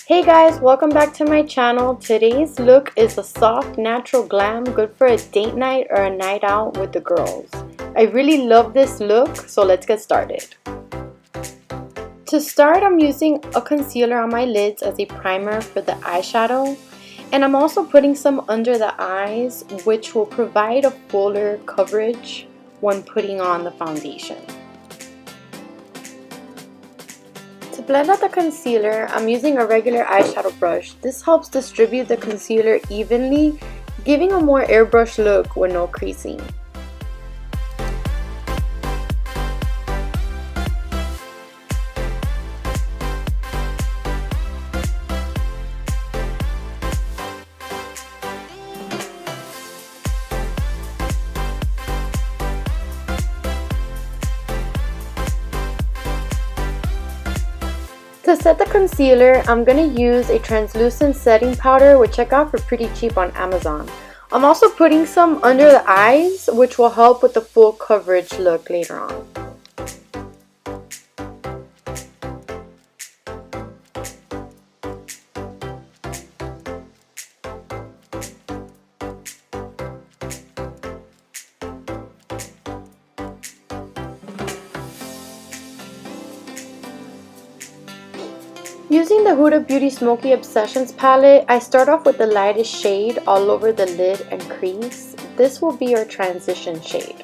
Hey guys, welcome back to my channel. Today's look is a soft, natural glam, good for a date night or a night out with the girls. I really love this look, so let's get started. To start, I'm using a concealer on my lids as a primer for the eyeshadow. And I'm also putting some under the eyes, which will provide a fuller coverage when putting on the foundation. To blend out the concealer, I'm using a regular eyeshadow brush. This helps distribute the concealer evenly, giving a more airbrush look with no creasing. To set the concealer, I'm going to use a translucent setting powder, which I got for pretty cheap on Amazon. I'm also putting some under the eyes, which will help with the full coverage look later on. Using the Huda Beauty Smokey Obsessions palette, I start off with the lightest shade all over the lid and crease. This will be our transition shade.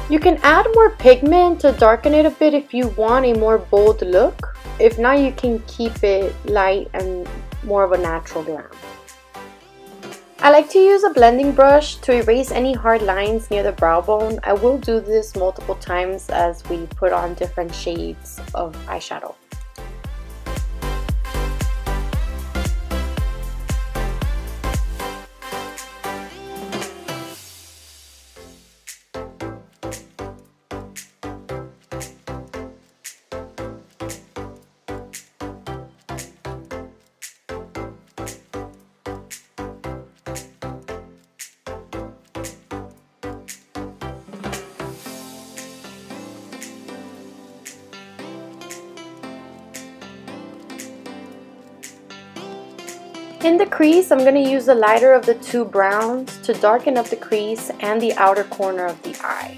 You can add more pigment to darken it a bit if you want a more bold look. If not, you can keep it light and more of a natural glam. I like to use a blending brush to erase any hard lines near the brow bone. I will do this multiple times as we put on different shades of eyeshadow. In the crease, I'm going to use the lighter of the two browns to darken up the crease and the outer corner of the eye.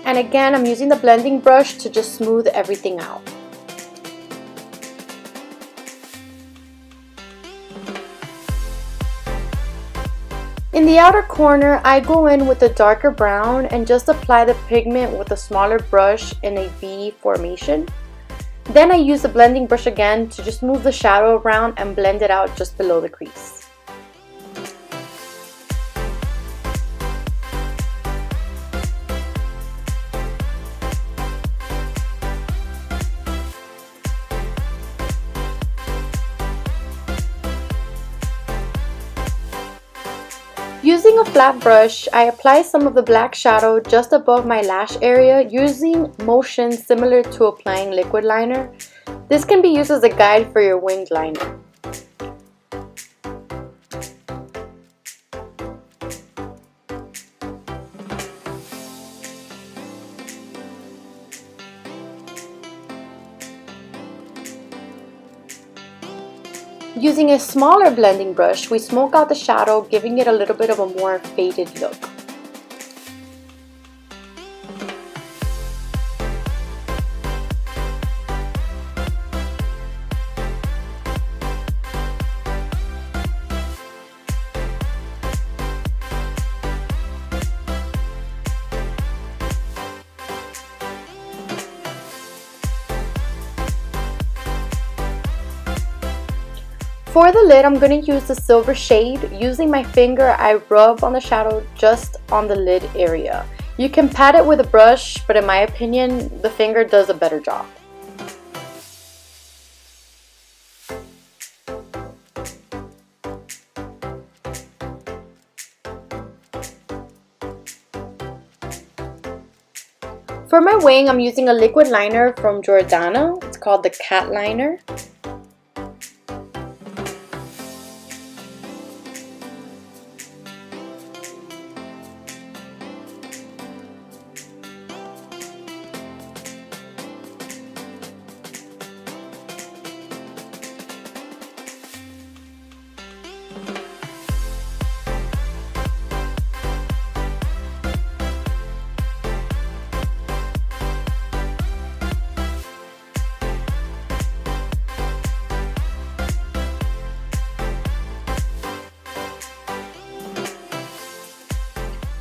And again, I'm using the blending brush to just smooth everything out. In the outer corner, I go in with a darker brown and just apply the pigment with a smaller brush in a V formation. Then I use the blending brush again to just move the shadow around and blend it out just below the crease. Using a flat brush, I apply some of the black shadow just above my lash area using motion similar to applying liquid liner. This can be used as a guide for your winged liner. Using a smaller blending brush, we smoke out the shadow, giving it a little bit of a more faded look. For the lid, I'm going to use the silver shade. Using my finger, I rub on the shadow just on the lid area. You can pat it with a brush, but in my opinion, the finger does a better job. For my wing, I'm using a liquid liner from Jordana. It's called the Cat Liner.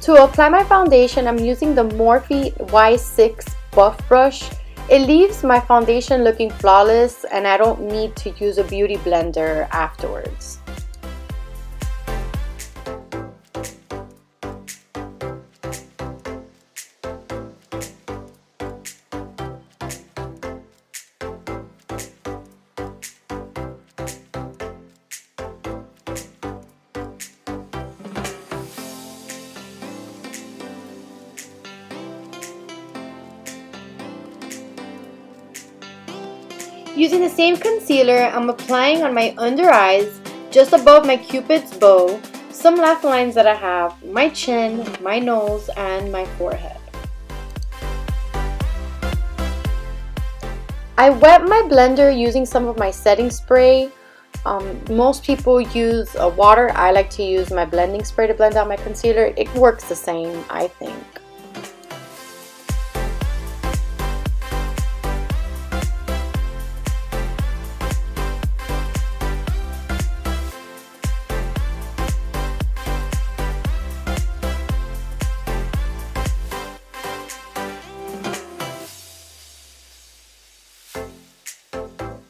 To apply my foundation, I'm using the Morphe Y6 Buff Brush. It leaves my foundation looking flawless and I don't need to use a beauty blender afterwards. Using the same concealer, I'm applying on my under eyes, just above my cupid's bow, some laugh lines that I have, my chin, my nose, and my forehead. I wet my blender using some of my setting spray. Most people use water. I like to use my blending spray to blend out my concealer. It works the same, I think.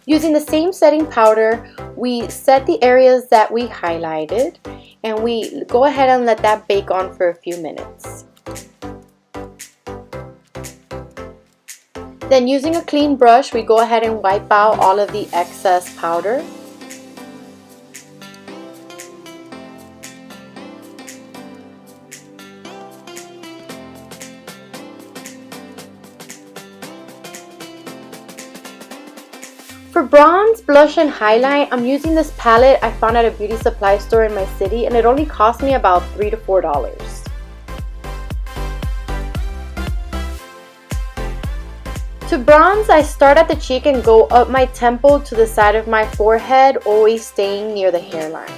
Using the same setting powder, we set the areas that we highlighted and we go ahead and let that bake on for a few minutes. Then using a clean brush, we go ahead and wipe out all of the excess powder. For bronze, blush, and highlight, I'm using this palette I found at a beauty supply store in my city and it only cost me about $3 to $4. To bronze, I start at the cheek and go up my temple to the side of my forehead, always staying near the hairline.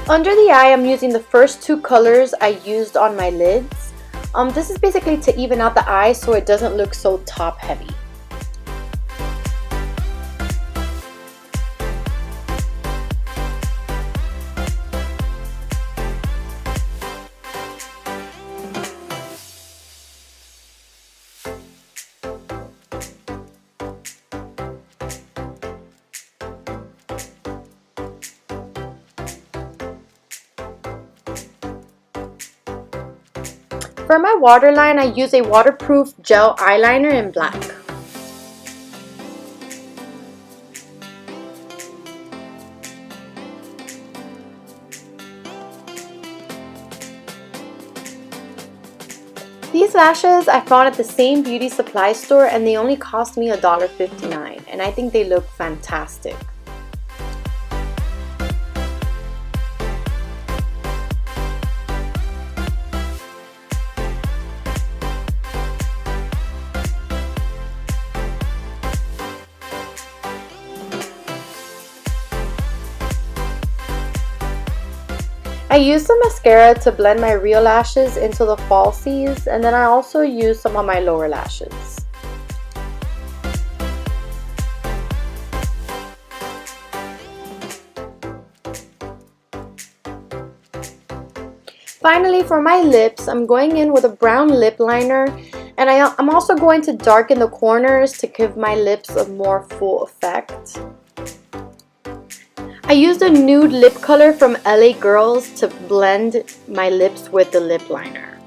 Under the eye, I'm using the first two colors I used on my lids. This is basically to even out the eye so it doesn't look so top heavy. For my waterline, I use a waterproof gel eyeliner in black. These lashes I found at the same beauty supply store and they only cost me $1.59, and I think they look fantastic. I used the mascara to blend my real lashes into the falsies, and then I also used some on my lower lashes. Finally, for my lips, I'm going in with a brown lip liner, and I'm also going to darken the corners to give my lips a more full effect. I used a nude lip color from LA Girls to blend my lips with the lip liner.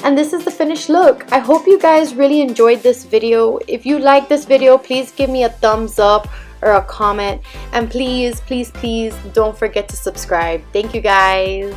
And this is the finished look. I hope you guys really enjoyed this video. If you like this video, please give me a thumbs up or a comment. And please, please, please don't forget to subscribe. Thank you guys.